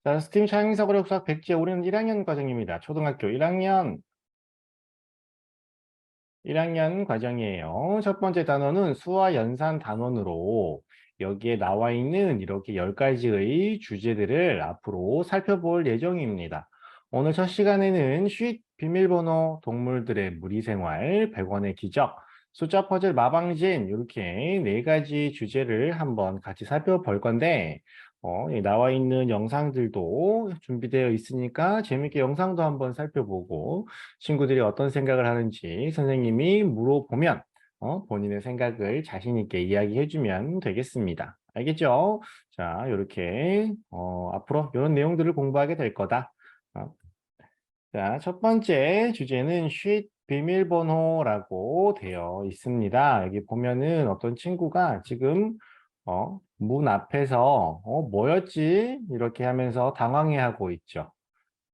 자, 스팀 차용인사고력 수학 백제 우리는 1학년 과정입니다. 초등학교 1학년 과정이에요. 첫 번째 단원은 수와 연산 단원으로 여기에 나와 있는 이렇게 10가지의 주제들을 앞으로 살펴볼 예정입니다. 오늘 첫 시간에는 쉿, 비밀번호, 동물들의 무리생활, 100원의 기적, 숫자 퍼즐 마방진 이렇게 4가지 주제를 한번 같이 살펴볼 건데 여기 나와 있는 영상들도 준비되어 있으니까 재밌게 영상도 한번 살펴보고 친구들이 어떤 생각을 하는지 선생님이 물어보면 본인의 생각을 자신 있게 이야기해주면 되겠습니다. 알겠죠? 자, 이렇게 앞으로 이런 내용들을 공부하게 될 거다. 어, 자, 첫 번째 주제는 쉿 비밀번호라고 되어 있습니다. 여기 보면은 어떤 친구가 지금 문 앞에서 뭐였지? 이렇게 하면서 당황해하고 있죠.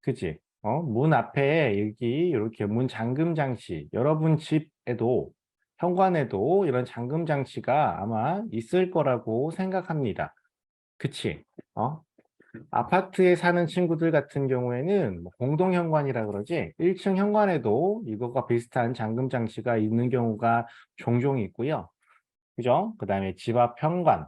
그지? 문 앞에 여기 이렇게 문 잠금 장치, 여러분 집에도 현관에도 이런 잠금 장치가 아마 있을 거라고 생각합니다. 그치? 어? 아파트에 사는 친구들 같은 경우에는 뭐 공동 현관이라 그러지 1층 현관에도 이거가 비슷한 잠금 장치가 있는 경우가 종종 있고요. 그죠? 그 다음에 집 앞 현관,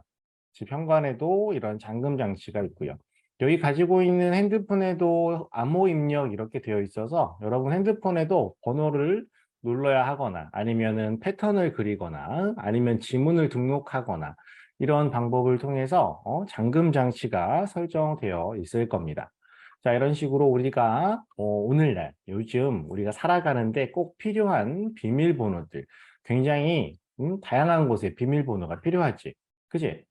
집 현관에도 이런 잠금 장치가 있고요. 여기 가지고 있는 핸드폰에도 암호 입력 이렇게 되어 있어서 여러분 핸드폰에도 번호를 눌러야 하거나 아니면은 패턴을 그리거나 아니면 지문을 등록하거나 이런 방법을 통해서 잠금 장치가 설정되어 있을 겁니다. 자, 이런 식으로 우리가 오늘날 요즘 우리가 살아가는데 꼭 필요한 비밀번호들 굉장히 다양한 곳에 비밀번호가 필요하지. 그지?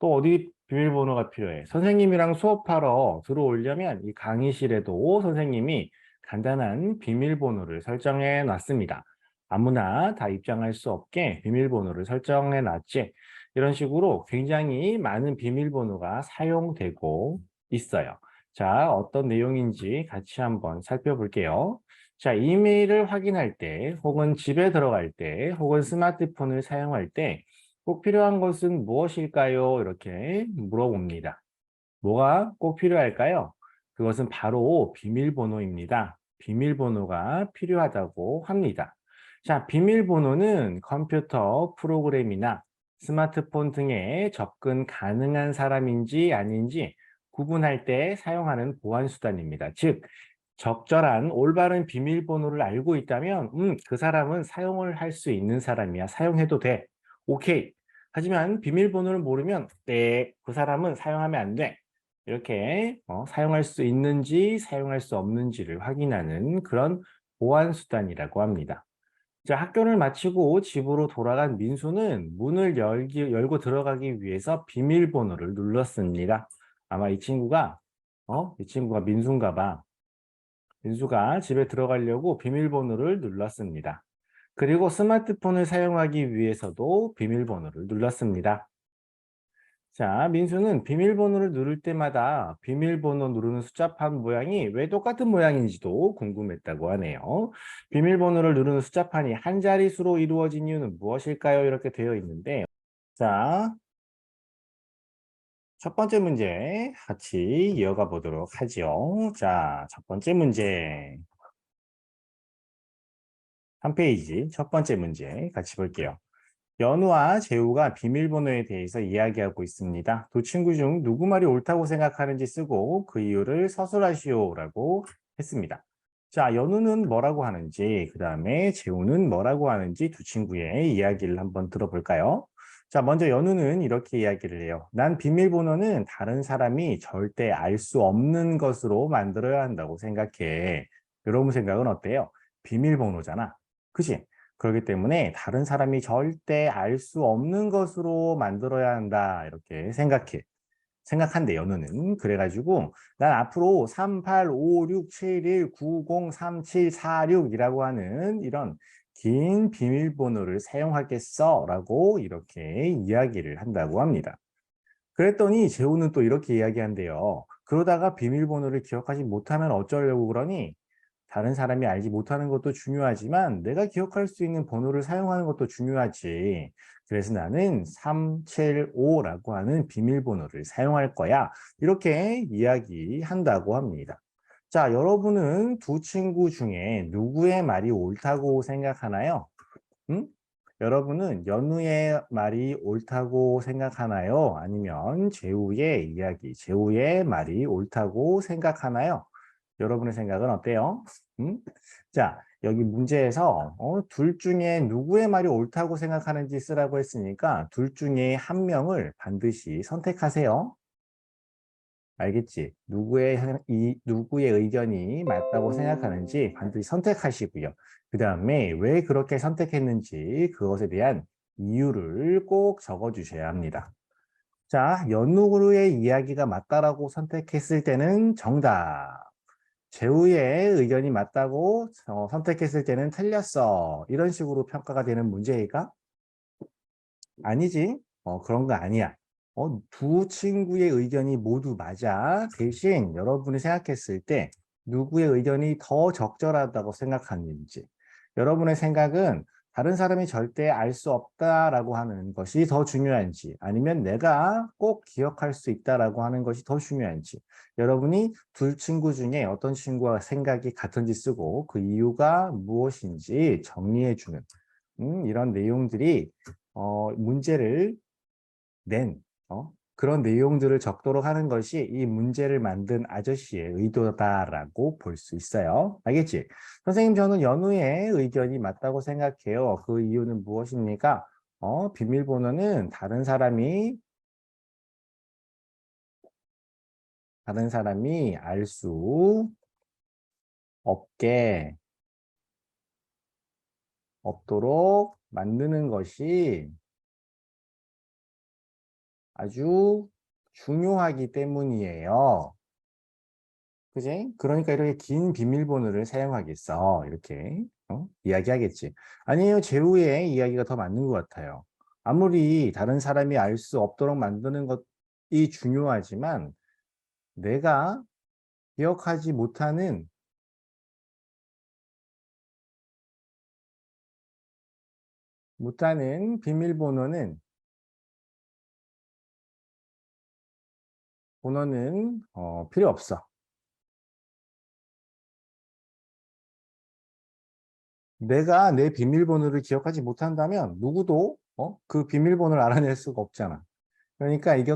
또 어디 비밀번호가 필요해? 선생님이랑 수업하러 들어오려면 이 강의실에도 선생님이 간단한 비밀번호를 설정해 놨습니다. 아무나 다 입장할 수 없게 비밀번호를 설정해 놨지. 이런 식으로 굉장히 많은 비밀번호가 사용되고 있어요. 자, 어떤 내용인지 같이 한번 살펴볼게요. 자, 이메일을 확인할 때, 혹은 집에 들어갈 때, 혹은 스마트폰을 사용할 때 꼭 필요한 것은 무엇일까요? 이렇게 물어봅니다. 뭐가 꼭 필요할까요? 그것은 바로 비밀번호입니다. 비밀번호가 필요하다고 합니다. 자, 비밀번호는 컴퓨터 프로그램이나 스마트폰 등에 접근 가능한 사람인지 아닌지 구분할 때 사용하는 보안 수단입니다. 즉, 적절한 올바른 비밀번호를 알고 있다면 그 사람은 사용을 할 수 있는 사람이야. 사용해도 돼. 오케이. 하지만 비밀번호를 모르면 네, 그 사람은 사용하면 안 돼. 이렇게 사용할 수 있는지 사용할 수 없는지를 확인하는 그런 보안 수단이라고 합니다. 자, 학교를 마치고 집으로 돌아간 민수는 문을 열고 들어가기 위해서 비밀번호를 눌렀습니다. 아마 이 친구가 민수인가 봐. 민수가 집에 들어가려고 비밀번호를 눌렀습니다. 그리고 스마트폰을 사용하기 위해서도 비밀번호를 눌렀습니다. 자, 민수는 비밀번호를 누를 때마다 비밀번호 누르는 숫자판 모양이 왜 똑같은 모양인지도 궁금했다고 하네요. 비밀번호를 누르는 숫자판이 한 자릿수로 이루어진 이유는 무엇일까요? 이렇게 되어 있는데, 자, 첫 번째 문제 같이 이어가 보도록 하죠. 자, 첫 번째 문제. 한 페이지 첫 번째 문제 같이 볼게요. 연우와 재우가 비밀번호에 대해서 이야기하고 있습니다. 두 친구 중 누구 말이 옳다고 생각하는지 쓰고 그 이유를 서술하시오라고 했습니다. 자, 연우는 뭐라고 하는지, 그 다음에 재우는 뭐라고 하는지 두 친구의 이야기를 한번 들어볼까요? 자, 먼저 연우는 이렇게 이야기를 해요. 난 비밀번호는 다른 사람이 절대 알 수 없는 것으로 만들어야 한다고 생각해. 여러분 생각은 어때요? 비밀번호잖아. 그치? 그렇기 때문에 다른 사람이 절대 알 수 없는 것으로 만들어야 한다. 이렇게 생각한대, 연우는. 그래가지고, 난 앞으로 385671903746이라고 하는 이런 긴 비밀번호를 사용하겠어. 라고 이렇게 이야기를 한다고 합니다. 그랬더니 재우는 또 이렇게 이야기한대요. 그러다가 비밀번호를 기억하지 못하면 어쩌려고 그러니? 다른 사람이 알지 못하는 것도 중요하지만 내가 기억할 수 있는 번호를 사용하는 것도 중요하지. 그래서 나는 375라고 하는 비밀번호를 사용할 거야. 이렇게 이야기한다고 합니다. 자, 여러분은 두 친구 중에 누구의 말이 옳다고 생각하나요? 음? 여러분은 연우의 말이 옳다고 생각하나요? 아니면 재우의 이야기, 재우의 말이 옳다고 생각하나요? 여러분의 생각은 어때요? 음? 자, 여기 문제에서 둘 중에 누구의 말이 옳다고 생각하는지 쓰라고 했으니까 둘 중에 한 명을 반드시 선택하세요. 알겠지? 누구의 의견이 맞다고 생각하는지 반드시 선택하시고요. 그 다음에 왜 그렇게 선택했는지 그것에 대한 이유를 꼭 적어 주셔야 합니다. 자, 연우의 이야기가 맞다라고 선택했을 때는 정답. 재우의 의견이 맞다고 선택했을 때는 틀렸어. 이런 식으로 평가가 되는 문제일까? 아니지. 그런 거 아니야. 두 친구의 의견이 모두 맞아. 대신 여러분이 생각했을 때 누구의 의견이 더 적절하다고 생각하는지. 여러분의 생각은 다른 사람이 절대 알 수 없다라고 하는 것이 더 중요한지, 아니면 내가 꼭 기억할 수 있다라고 하는 것이 더 중요한지, 여러분이 둘 친구 중에 어떤 친구와 생각이 같은지 쓰고 그 이유가 무엇인지 정리해주는 이런 내용들이 문제를 낸 그런 내용들을 적도록 하는 것이 이 문제를 만든 아저씨의 의도다라고 볼 수 있어요. 알겠지? 선생님, 저는 연우의 의견이 맞다고 생각해요. 그 이유는 무엇입니까? 비밀번호는 다른 사람이 알 수 없게 없도록 만드는 것이 아주 중요하기 때문이에요. 그지? 그러니까 이렇게 긴 비밀번호를 사용하겠어. 이렇게 이야기하겠지. 아니에요. 제후의 이야기가 더 맞는 것 같아요. 아무리 다른 사람이 알 수 없도록 만드는 것이 중요하지만 내가 기억하지 못하는 비밀번호는 필요 없어. 내가 내 비밀번호를 기억하지 못한다면 누구도 그 비밀번호를 알아낼 수가 없잖아. 그러니까 이게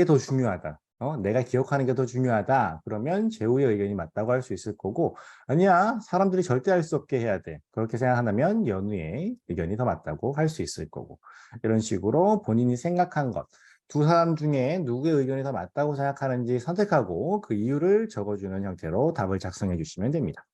더 중요하다. 내가 기억하는 게 더 중요하다. 그러면 제우의 의견이 맞다고 할 수 있을 거고, 아니야, 사람들이 절대 알 수 없게 해야 돼. 그렇게 생각한다면 연우의 의견이 더 맞다고 할 수 있을 거고. 이런 식으로 본인이 생각한 것, 두 사람 중에 누구의 의견이 더 맞다고 생각하는지 선택하고 그 이유를 적어주는 형태로 답을 작성해 주시면 됩니다.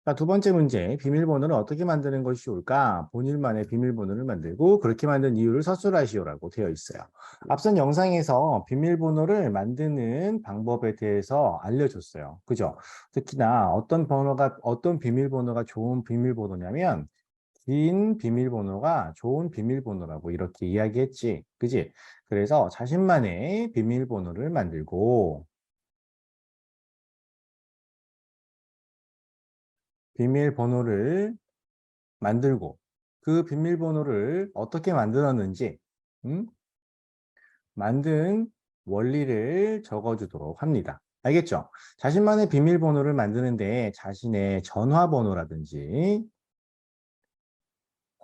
자, 두 번째 문제, 비밀번호를 어떻게 만드는 것이 좋을까? 본인만의 비밀번호를 만들고 그렇게 만든 이유를 서술하시오라고 되어 있어요. 앞선 영상에서 비밀번호를 만드는 방법에 대해서 알려줬어요. 그죠? 특히나 어떤 비밀번호가 좋은 비밀번호냐면 긴 비밀번호가 좋은 비밀번호라고 이렇게 이야기했지. 그지? 그래서 자신만의 비밀번호를 만들고 비밀번호를 만들고 그 비밀번호를 어떻게 만들었는지 음? 만든 원리를 적어주도록 합니다. 알겠죠? 자신만의 비밀번호를 만드는데 자신의 전화번호라든지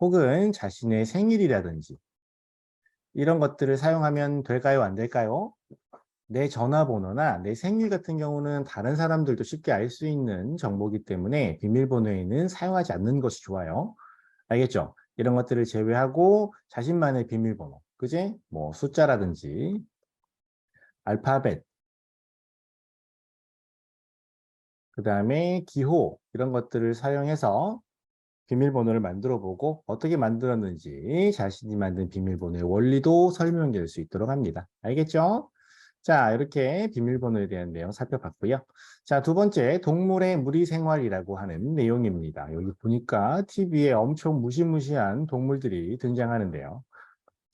혹은 자신의 생일이라든지 이런 것들을 사용하면 될까요? 안 될까요? 내 전화번호나 내 생일 같은 경우는 다른 사람들도 쉽게 알 수 있는 정보이기 때문에 비밀번호에는 사용하지 않는 것이 좋아요. 알겠죠? 이런 것들을 제외하고 자신만의 비밀번호, 그지? 뭐 숫자라든지 알파벳, 그 다음에 기호 이런 것들을 사용해서 비밀번호를 만들어 보고 어떻게 만들었는지 자신이 만든 비밀번호의 원리도 설명될 수 있도록 합니다. 알겠죠? 자, 이렇게 비밀번호에 대한 내용 살펴봤고요. 자, 두 번째, 동물의 무리생활이라고 하는 내용입니다. 여기 보니까 TV에 엄청 무시무시한 동물들이 등장하는데요.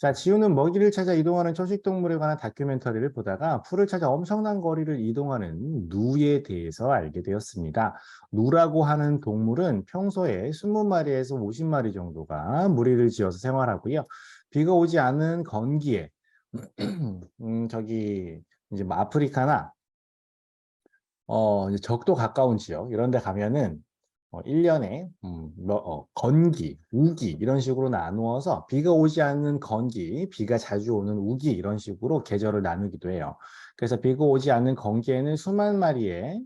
자, 지우는 먹이를 찾아 이동하는 초식동물에 관한 다큐멘터리를 보다가 풀을 찾아 엄청난 거리를 이동하는 누에 대해서 알게 되었습니다. 누라고 하는 동물은 평소에 20마리에서 50마리 정도가 무리를 지어서 생활하고요. 비가 오지 않은 건기에 저기 이제 뭐 아프리카나 이제 적도 가까운 지역 이런 데 가면은 1년에 건기, 우기 이런 식으로 나누어서 비가 오지 않는 건기, 비가 자주 오는 우기 이런 식으로 계절을 나누기도 해요. 그래서 비가 오지 않는 건기에는 수만 마리의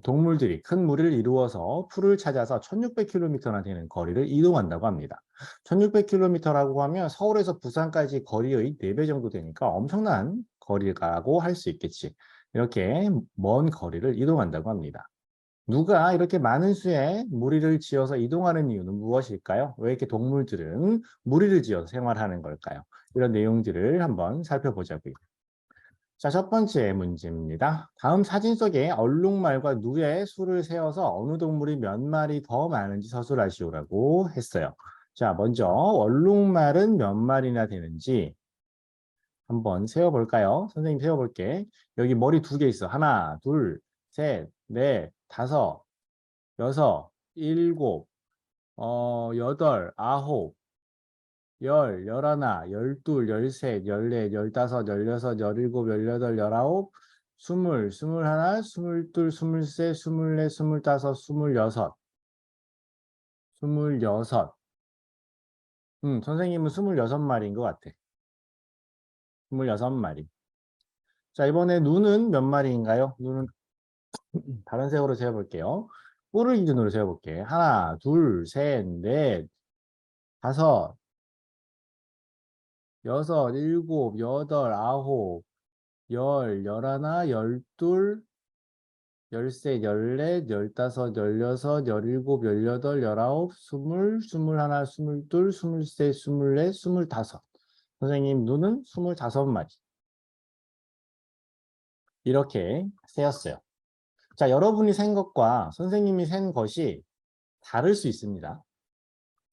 동물들이 큰 무리를 이루어서 풀을 찾아서 1600km나 되는 거리를 이동한다고 합니다. 1600km라고 하면 서울에서 부산까지 거리의 4배 정도 되니까 엄청난 거리라고 할 수 있겠지. 이렇게 먼 거리를 이동한다고 합니다. 누가 이렇게 많은 수의 무리를 지어서 이동하는 이유는 무엇일까요? 왜 이렇게 동물들은 무리를 지어서 생활하는 걸까요? 이런 내용들을 한번 살펴보자고요. 자, 첫 번째 문제입니다. 다음 사진 속에 얼룩말과 누의 수를 세어서 어느 동물이 몇 마리 더 많은지 서술하시오라고 했어요. 자, 먼저 얼룩말은 몇 마리나 되는지 한번 세어볼까요? 선생님 세어볼게. 여기 머리 2개 있어. 하나, 둘, 셋, 넷, 다섯, 여섯, 일곱, 여덟, 아홉, 열, 열하나, 열둘, 열셋, 열넷, 열다섯, 열여섯, 열일곱, 열여덟, 열아홉, 스물, 스물하나, 스물둘, 스물셋, 스물넷, 스물다섯, 스물여섯, 스물여섯. 선생님은 26마리인 것 같아. 26마리. 자, 이번에 눈은 몇 마리인가요? 눈은 다른 색으로 세어볼게요. 뿔을 기준으로 세어볼게. 하나, 둘, 셋, 넷, 다섯, 여섯, 일곱, 여덟, 아홉, 열, 열하나, 열둘, 열셋, 열넷, 열다섯, 열여섯, 열일곱, 열여덟, 열아홉, 스물, 스물하나, 스물둘, 스물셋, 스물넷, 스물다섯. 선생님 눈은 25마리. 이렇게 세었어요. 자, 여러분이 센 것과 선생님이 센 것이 다를 수 있습니다.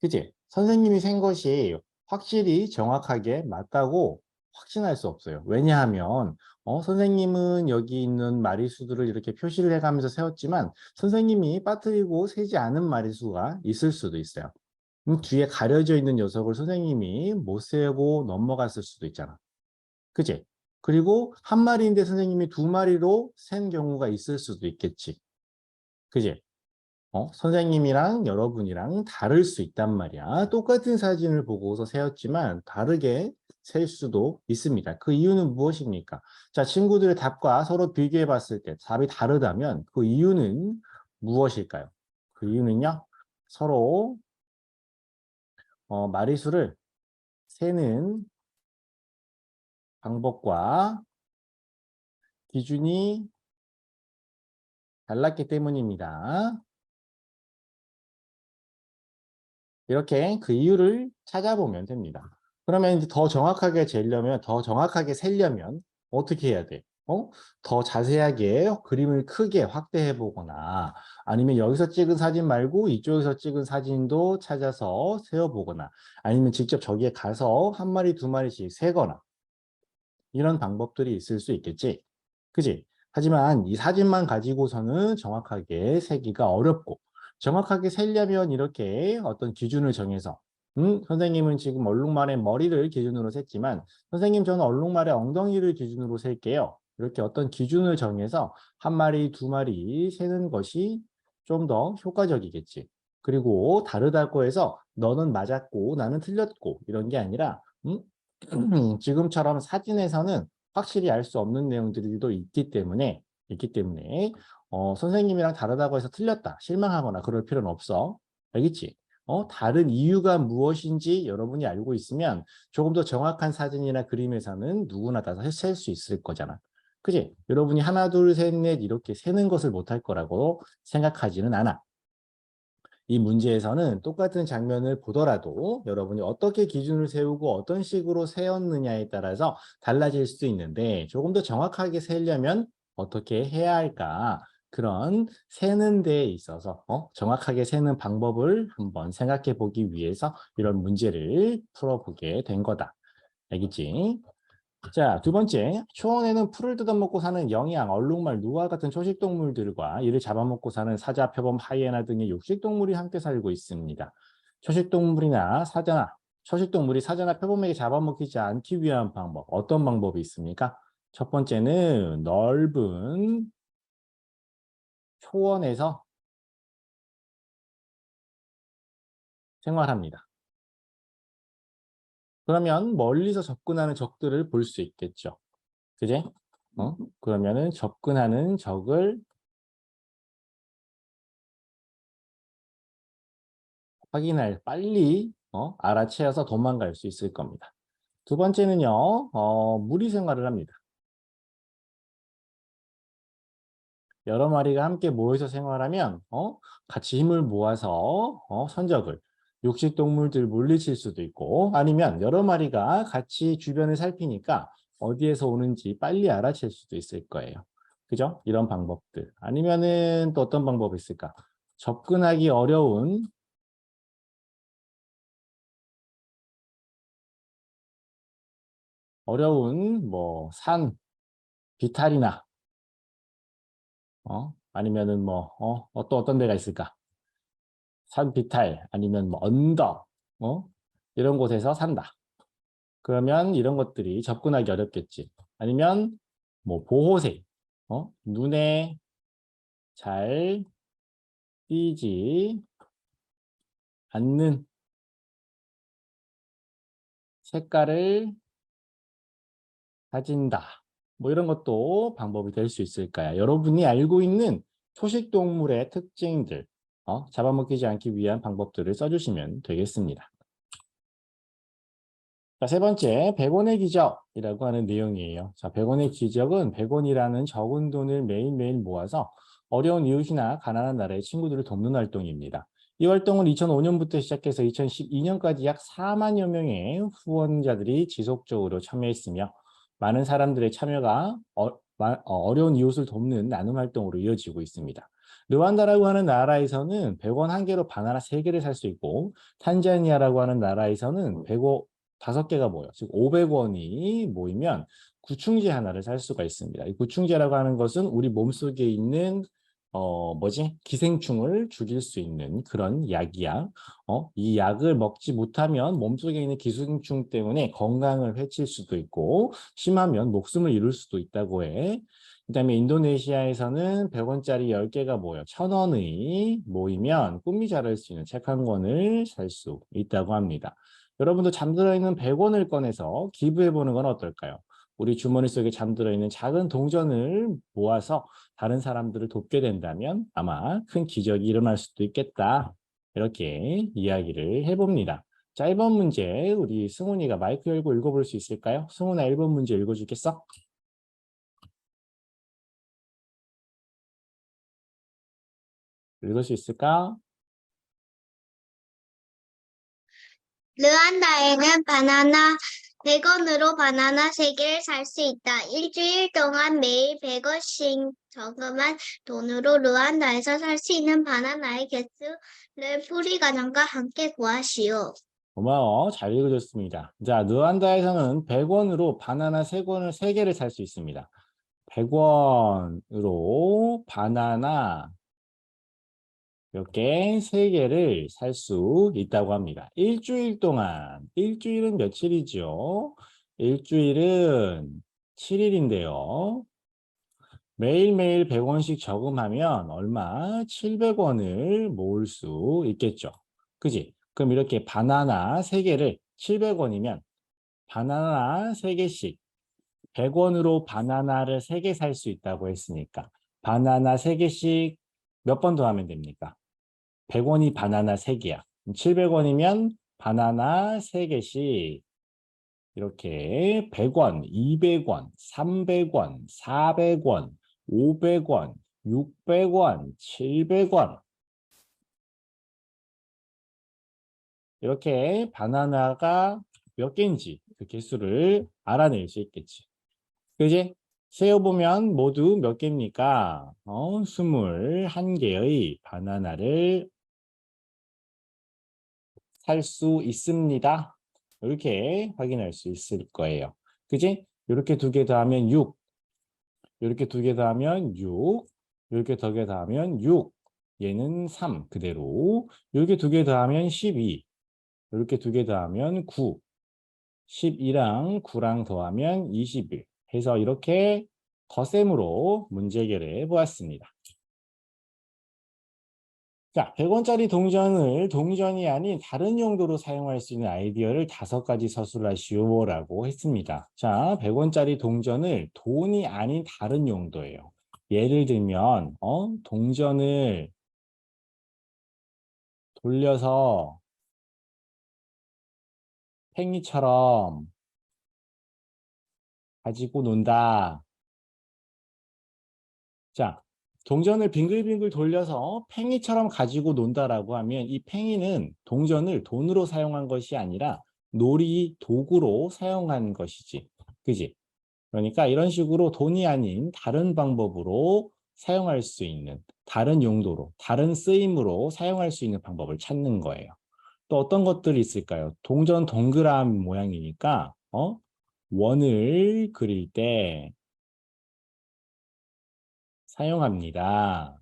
그치? 선생님이 센 것이 확실히 정확하게 맞다고 확신할 수 없어요. 왜냐하면 선생님은 여기 있는 마리수들을 이렇게 표시를 해가면서 세웠지만 선생님이 빠뜨리고 세지 않은 마리수가 있을 수도 있어요. 뒤에 가려져 있는 녀석을 선생님이 못 세고 넘어갔을 수도 있잖아. 그치? 그리고 한 마리인데 선생님이 2마리로 센 경우가 있을 수도 있겠지. 그치? 선생님이랑 여러분이랑 다를 수 있단 말이야. 똑같은 사진을 보고서 세웠지만 다르게 셀 수도 있습니다. 그 이유는 무엇입니까? 자, 친구들의 답과 서로 비교해 봤을 때 답이 다르다면 그 이유는 무엇일까요? 그 이유는요, 서로 마리수를 세는 방법과 기준이 달랐기 때문입니다. 이렇게 그 이유를 찾아보면 됩니다. 그러면 이제 더 정확하게 재려면, 더 정확하게 세려면 어떻게 해야 돼? 더 자세하게 그림을 크게 확대해 보거나 아니면 여기서 찍은 사진 말고 이쪽에서 찍은 사진도 찾아서 세어보거나 아니면 직접 저기에 가서 한 마리, 2마리씩 세거나 이런 방법들이 있을 수 있겠지. 그지? 하지만 이 사진만 가지고서는 정확하게 세기가 어렵고 정확하게 세려면 이렇게 어떤 기준을 정해서 선생님은 지금 얼룩말의 머리를 기준으로 셌지만 선생님 저는 얼룩말의 엉덩이를 기준으로 셀게요. 이렇게 어떤 기준을 정해서 한 마리, 2마리 세는 것이 좀 더 효과적이겠지. 그리고 다르다고 해서 너는 맞았고 나는 틀렸고 이런 게 아니라 지금처럼 사진에서는 확실히 알 수 없는 내용들도 있기 때문에 선생님이랑 다르다고 해서 틀렸다, 실망하거나 그럴 필요는 없어. 알겠지? 다른 이유가 무엇인지 여러분이 알고 있으면 조금 더 정확한 사진이나 그림에서는 누구나 다 셀 수 있을 거잖아. 그지? 여러분이 하나, 둘, 셋, 넷 이렇게 세는 것을 못할 거라고 생각하지는 않아. 이 문제에서는 똑같은 장면을 보더라도 여러분이 어떻게 기준을 세우고 어떤 식으로 세웠느냐에 따라서 달라질 수 있는데 조금 더 정확하게 세려면 어떻게 해야 할까? 그런 세는 데에 있어서 정확하게 세는 방법을 한번 생각해 보기 위해서 이런 문제를 풀어보게 된 거다. 알겠지? 자, 두 번째. 초원에는 풀을 뜯어먹고 사는 영양, 얼룩말, 누와 같은 초식동물들과 이를 잡아먹고 사는 사자, 표범, 하이에나 등의 육식동물이 함께 살고 있습니다. 초식동물이 사자나 표범에게 잡아먹히지 않기 위한 방법. 어떤 방법이 있습니까? 첫 번째는 넓은 초원에서 생활합니다. 그러면 멀리서 접근하는 적들을 볼 수 있겠죠. 그제? 그러면은 접근하는 적을 빨리 알아채어서 도망갈 수 있을 겁니다. 두 번째는요, 무리 생활을 합니다. 여러 마리가 함께 모여서 생활하면 같이 힘을 모아서 선적을 육식동물들 물리칠 수도 있고 아니면 여러 마리가 같이 주변을 살피니까 어디에서 오는지 빨리 알아챌 수도 있을 거예요. 그죠? 이런 방법들. 아니면은 또 어떤 방법이 있을까? 접근하기 어려운 뭐 산, 비탈이나 아니면은 뭐 또 어떤 데가 있을까? 산 비탈 아니면 뭐 언덕 이런 곳에서 산다. 그러면 이런 것들이 접근하기 어렵겠지. 아니면 뭐 보호색 눈에 잘 띄지 않는 색깔을 가진다. 뭐 이런 것도 방법이 될 수 있을까요? 여러분이 알고 있는 초식 동물의 특징들 잡아먹히지 않기 위한 방법들을 써주시면 되겠습니다. 자, 세 번째, 100원의 기적이라고 하는 내용이에요. 자, 100원의 기적은 100원이라는 적은 돈을 매일매일 모아서 어려운 이웃이나 가난한 나라의 친구들을 돕는 활동입니다. 이 활동은 2005년부터 시작해서 2012년까지 약 4만여 명의 후원자들이 지속적으로 참여했으며 많은 사람들의 참여가 어려운 이웃을 돕는 나눔 활동으로 이어지고 있습니다. 르완다라고 하는 나라에서는 100원 한 개로 바나나 3개를 살 수 있고 탄자니아라고 하는 나라에서는 100원 5개가 모여. 즉 500원이 모이면 구충제 하나를 살 수가 있습니다. 이 구충제라고 하는 것은 우리 몸속에 있는 기생충을 죽일 수 있는 그런 약이야. 이 약을 먹지 못하면 몸속에 있는 기생충 때문에 건강을 해칠 수도 있고 심하면 목숨을 잃을 수도 있다고 해. 그다음에 인도네시아에서는 100원짜리 10개가 모여 1000원이 모이면 꿈이 자랄 수 있는 책 한 권을 살 수 있다고 합니다. 여러분도 잠들어 있는 100원을 꺼내서 기부해 보는 건 어떨까요? 우리 주머니 속에 잠들어 있는 작은 동전을 모아서 다른 사람들을 돕게 된다면 아마 큰 기적이 일어날 수도 있겠다. 이렇게 이야기를 해봅니다. 자, 1번 문제 우리 승훈이가 마이크 열고 읽어볼 수 있을까요? 승훈아 1번 문제 읽어주겠어? 읽을 수 있을까? 르완다에는 바나나 100원으로 바나나 3개를 살 수 있다. 일주일 동안 매일 100원씩 저금한 돈으로 르완다에서 살 수 있는 바나나의 개수를 풀이 가정과 함께 구하시오. 고마워. 잘 읽어줬습니다. 자, 르완다에서는 100원으로 바나나 3개를 살 수 있습니다. 100원으로 바나나 이렇게 3개를 살 수 있다고 합니다. 일주일 동안, 일주일은 며칠이죠? 일주일은 7일인데요. 매일매일 100원씩 저금하면 얼마? 700원을 모을 수 있겠죠. 그지? 그럼 이렇게 바나나 3개를 700원이면 바나나 3개씩 100원으로 바나나를 3개 살 수 있다고 했으니까 바나나 3개씩 몇 번 더 하면 됩니까? 100원이 바나나 3개야. 700원이면 바나나 3개씩 이렇게 100원, 200원, 300원, 400원, 500원, 600원, 700원 이렇게 바나나가 몇 개인지 그 개수를 알아낼 수 있겠지. 그지? 세어보면 모두 몇 개입니까? 21개의 바나나를 살 수 있습니다. 이렇게 확인할 수 있을 거예요. 그지? 이렇게 두 개 더하면 6, 이렇게 두 개 더하면 6, 이렇게 두 개 더하면 6, 얘는 3 그대로, 이렇게 두 개 더하면 12, 이렇게 두 개 더하면 9, 12랑 9랑 더하면 21 해서 이렇게 덧셈으로 문제 해결해 보았습니다. 자, 100원짜리 동전을 동전이 아닌 다른 용도로 사용할 수 있는 아이디어를 5가지 서술하시오라고 했습니다. 자, 100원짜리 동전을 돈이 아닌 다른 용도예요. 예를 들면 동전을 돌려서 팽이처럼 가지고 논다. 자, 동전을 빙글빙글 돌려서 팽이처럼 가지고 논다라고 하면 이 팽이는 동전을 돈으로 사용한 것이 아니라 놀이 도구로 사용한 것이지. 그지? 그러니까 이런 식으로 돈이 아닌 다른 방법으로 사용할 수 있는, 다른 용도로, 다른 쓰임으로 사용할 수 있는 방법을 찾는 거예요. 또 어떤 것들이 있을까요? 동전 동그란 모양이니까 원을 그릴 때 사용합니다.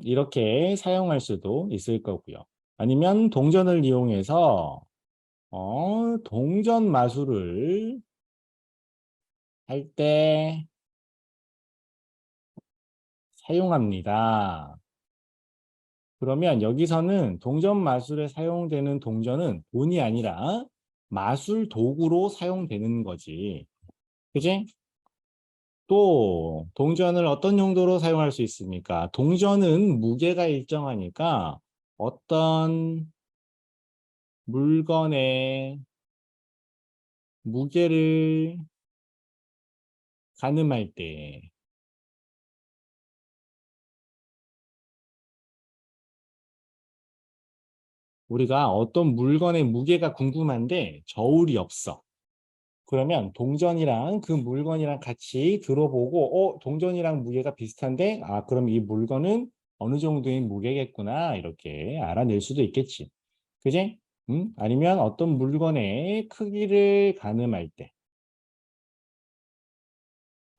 이렇게 사용할 수도 있을 거고요. 아니면 동전을 이용해서 동전 마술을 할 때 사용합니다. 그러면 여기서는 동전 마술에 사용되는 동전은 돈이 아니라 마술 도구로 사용되는 거지. 그지? 또 동전을 어떤 용도로 사용할 수 있습니까? 동전은 무게가 일정하니까 어떤 물건의 무게를 가늠할 때 우리가 어떤 물건의 무게가 궁금한데 저울이 없어. 그러면 동전이랑 그 물건이랑 같이 들어보고 동전이랑 무게가 비슷한데 그럼 이 물건은 어느 정도의 무게겠구나 이렇게 알아낼 수도 있겠지. 그지? 아니면 어떤 물건의 크기를 가늠할 때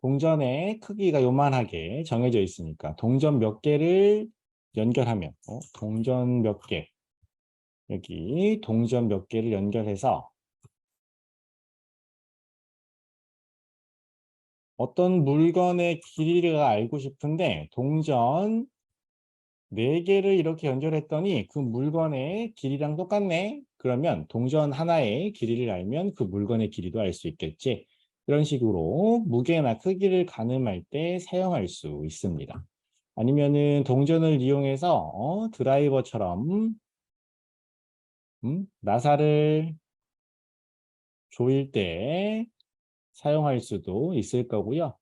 동전의 크기가 요만하게 정해져 있으니까 동전 몇 개를 연결하면 동전 몇 개, 여기 동전 몇 개를 연결해서 어떤 물건의 길이를 알고 싶은데 동전 4개를 이렇게 연결했더니 그 물건의 길이랑 똑같네. 그러면 동전 하나의 길이를 알면 그 물건의 길이도 알 수 있겠지. 이런 식으로 무게나 크기를 가늠할 때 사용할 수 있습니다. 아니면은 동전을 이용해서 드라이버처럼 나사를 조일 때 사용할 수도 있을 거고요.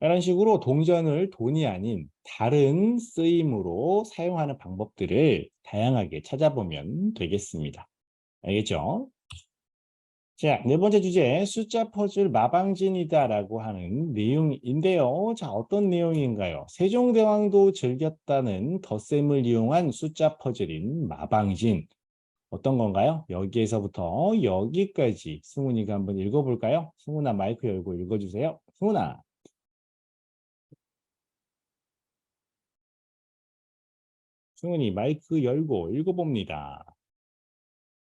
이런 식으로 동전을 돈이 아닌 다른 쓰임으로 사용하는 방법들을 다양하게 찾아보면 되겠습니다. 알겠죠? 자, 네 번째 주제, 숫자 퍼즐 마방진이다라고 하는 내용인데요. 자, 어떤 내용인가요? 세종대왕도 즐겼다는 덧셈을 이용한 숫자 퍼즐인 마방진. 어떤 건가요? 여기에서부터 여기까지 승훈이가 한번 읽어볼까요? 승훈아, 마이크 열고 읽어주세요. 승훈아. 승훈이 마이크 열고 읽어봅니다.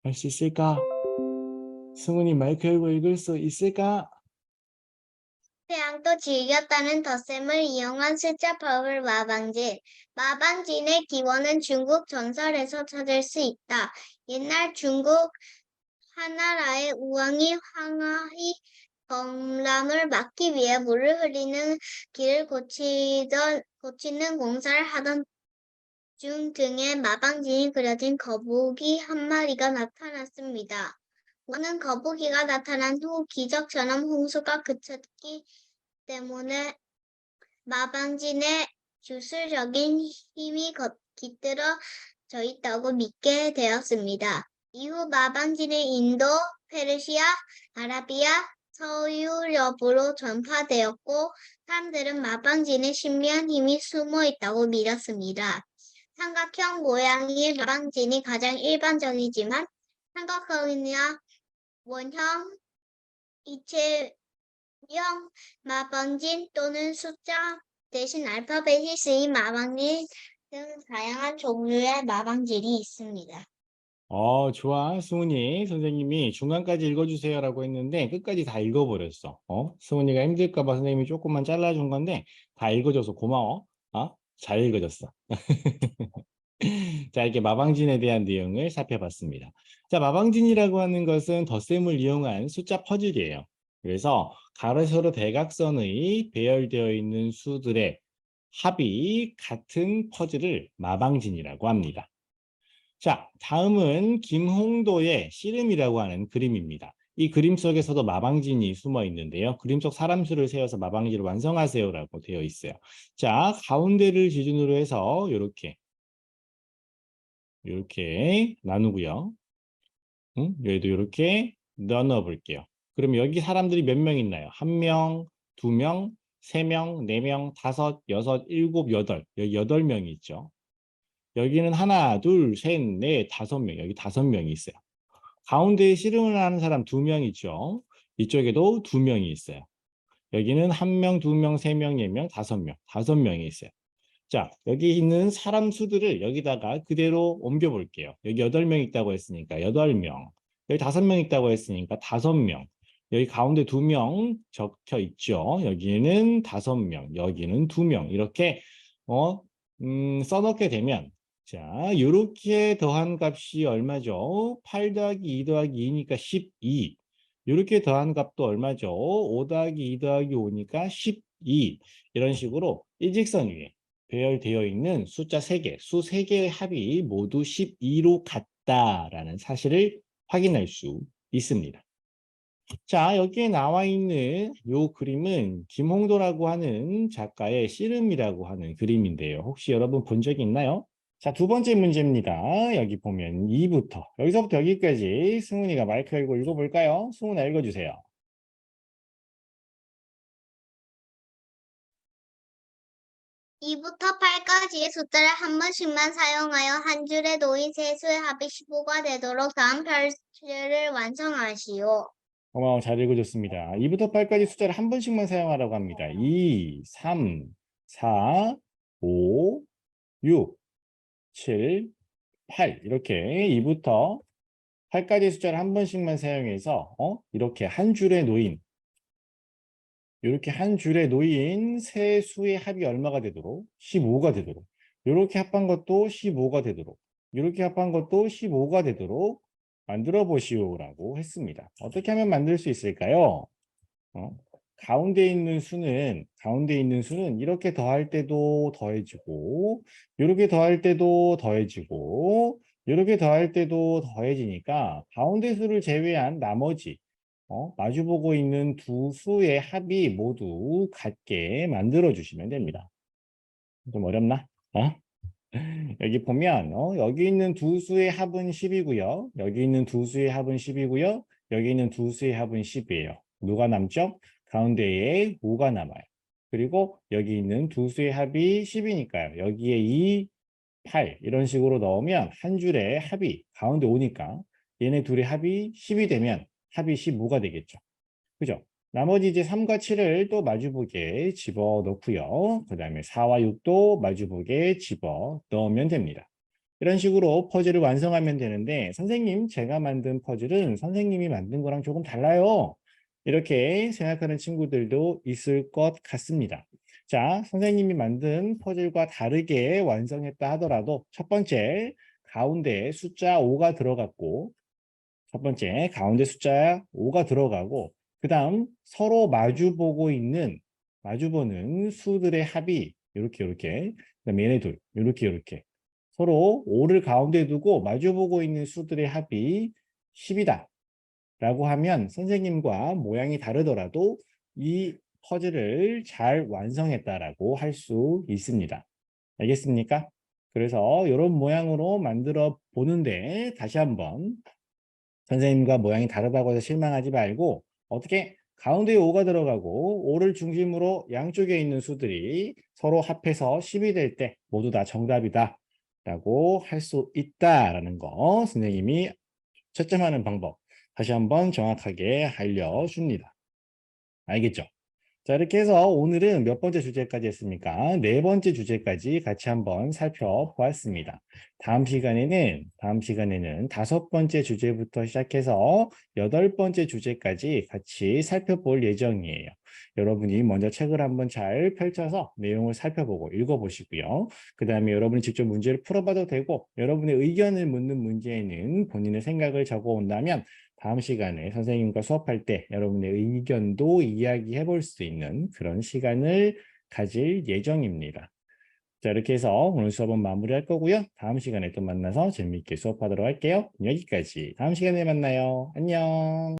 할 수 있을까? 승훈이 마이크 열고 읽을 수 있을까? 태양도 즐겼다는 덧셈을 이용한 숫자법을 마방진. 마방진의 기원은 중국 전설에서 찾을 수 있다. 옛날 중국 하나라의 우왕이 황하의 범람을 막기 위해 물을 흐리는 길을 고치는 공사를 하던 중 등에 마방진이 그려진 거북이 한 마리가 나타났습니다. 우왕은 거북이가 나타난 후 기적처럼 홍수가 그쳤기 때문에 마방진에 주술적인 힘이 깃들어져 있다고 믿게 되었습니다. 이후 마방진은 인도, 페르시아, 아라비아, 서유럽으로 전파되었고 사람들은 마방진에 신비한 힘이 숨어 있다고 믿었습니다. 삼각형 모양의 마방진이 가장 일반적이지만 삼각형이나 원형, 이체형 마방진 또는 숫자 대신 알파벳이 쓰인 마방진 등 다양한 종류의 마방진이 있습니다. 좋아. 승훈이 선생님이 중간까지 읽어주세요라고 했는데 끝까지 다 읽어버렸어. 승훈이가 힘들까 봐 선생님이 조금만 잘라준 건데 다 읽어줘서 고마워. 잘 읽어줬어. 자, 이렇게 마방진에 대한 내용을 살펴봤습니다. 자, 마방진이라고 하는 것은 덧셈을 이용한 숫자 퍼즐이에요. 그래서 가로, 세로, 대각선의 배열되어 있는 수들의 합이 같은 퍼즐을 마방진이라고 합니다. 자, 다음은 김홍도의 씨름이라고 하는 그림입니다. 이 그림 속에서도 마방진이 숨어 있는데요. 그림 속 사람 수를 세어서 마방진을 완성하세요라고 되어 있어요. 자, 가운데를 기준으로 해서 이렇게 나누고요. 여기도 이렇게 나눠 볼게요. 그럼 여기 사람들이 몇 명 있나요? 1명, 2명, 3명, 4명, 5, 6, 7, 8. 여기 8명이 있죠. 여기는 하나, 둘, 셋, 넷, 5명. 여기 5명이 있어요. 가운데에 씨름을 하는 사람 2명 있죠. 이쪽에도 2명이 있어요. 여기는 1명, 2명, 3명, 4명, 5명. 5명이 있어요. 자, 여기 있는 사람 수들을 여기다가 그대로 옮겨 볼게요. 여기 8명 있다고 했으니까 8명. 여기 5명 있다고 했으니까 5명. 여기 가운데 2명 적혀 있죠. 여기는 5명, 여기는 2명. 이렇게 써놓게 되면 자, 이렇게 더한 값이 얼마죠? 8 더하기 2 더하기 2니까 12. 이렇게 더한 값도 얼마죠? 5 더하기 2 더하기 5니까 12. 이런 식으로 일직선 위에 배열되어 있는 숫자 3개, 수 3개의 합이 모두 12로 같다라는 사실을 확인할 수 있습니다. 자, 여기에 나와 있는 이 그림은 김홍도라고 하는 작가의 씨름이라고 하는 그림인데요. 혹시 여러분 본 적이 있나요? 자, 두 번째 문제입니다. 여기 보면 2부터 여기서부터 여기까지 승훈이가 마이크 열고 읽어볼까요? 승훈아 읽어주세요. 2부터 8까지의 숫자를 한 번씩만 사용하여 한 줄에 놓인 세 수의 합이 15가 되도록 다음 별표를 완성하시오. 고마워, 잘 읽어줬습니다. 2부터 8까지 숫자를 한 번씩만 사용하라고 합니다. 2, 3, 4, 5, 6, 7, 8 이렇게 2부터 8가지 숫자를 한 번씩만 사용해서 이렇게 한 줄에 놓인 세 수의 합이 얼마가 되도록 15가 되도록 이렇게 합한 것도 15가 되도록 이렇게 합한 것도 15가 되도록 만들어 보시오라고 했습니다. 어떻게 하면 만들 수 있을까요? 가운데 있는 수는 이렇게 더할 때도 더해지고 이렇게 더할 때도 더해지고 이렇게 더할 때도 더해지니까 가운데 수를 제외한 나머지 마주보고 있는 두 수의 합이 모두 같게 만들어 주시면 됩니다. 좀 어렵나? 여기 보면 여기 있는 두 수의 합은 10이고요. 여기 있는 두 수의 합은 10이고요. 여기 있는 두 수의 합은 10이에요. 누가 남죠? 가운데에 5가 남아요. 그리고 여기 있는 두 수의 합이 10이니까요. 여기에 2, 8 이런 식으로 넣으면 한 줄에 합이 가운데 오니까 얘네 둘의 합이 10이 되면 합이 15가 되겠죠. 그죠? 나머지 이제 3과 7을 또 마주보게 집어 넣고요. 그 다음에 4와 6도 마주보게 집어 넣으면 됩니다. 이런 식으로 퍼즐을 완성하면 되는데 선생님 제가 만든 퍼즐은 선생님이 만든 거랑 조금 달라요. 이렇게 생각하는 친구들도 있을 것 같습니다. 자, 선생님이 만든 퍼즐과 다르게 완성했다 하더라도 첫 번째 가운데 숫자 5가 들어갔고 첫 번째 가운데 숫자 5가 들어가고 그 다음 서로 마주보는 수들의 합이 이렇게 그다음에 얘네 둘 이렇게 서로 5를 가운데 두고 마주보고 있는 수들의 합이 10이다 라고 하면 선생님과 모양이 다르더라도 이 퍼즐을 잘 완성했다라고 할 수 있습니다. 알겠습니까? 그래서 이런 모양으로 만들어 보는데 다시 한번 선생님과 모양이 다르다고 해서 실망하지 말고 어떻게 가운데에 5가 들어가고 5를 중심으로 양쪽에 있는 수들이 서로 합해서 10이 될 때 모두 다 정답이다 라고 할 수 있다라는 거 선생님이 채점하는 방법 다시 한번 정확하게 알려줍니다. 알겠죠? 자, 이렇게 해서 오늘은 몇 번째 주제까지 했습니까? 네 번째 주제까지 같이 한번 살펴보았습니다. 다음 시간에는 다섯 번째 주제부터 시작해서 여덟 번째 주제까지 같이 살펴볼 예정이에요. 여러분이 먼저 책을 한번 잘 펼쳐서 내용을 살펴보고 읽어보시고요. 그 다음에 여러분이 직접 문제를 풀어봐도 되고, 여러분의 의견을 묻는 문제에는 본인의 생각을 적어 온다면 다음 시간에 선생님과 수업할 때 여러분의 의견도 이야기해 볼 수 있는 그런 시간을 가질 예정입니다. 자, 이렇게 해서 오늘 수업은 마무리할 거고요. 다음 시간에 또 만나서 재미있게 수업하도록 할게요. 여기까지. 다음 시간에 만나요. 안녕.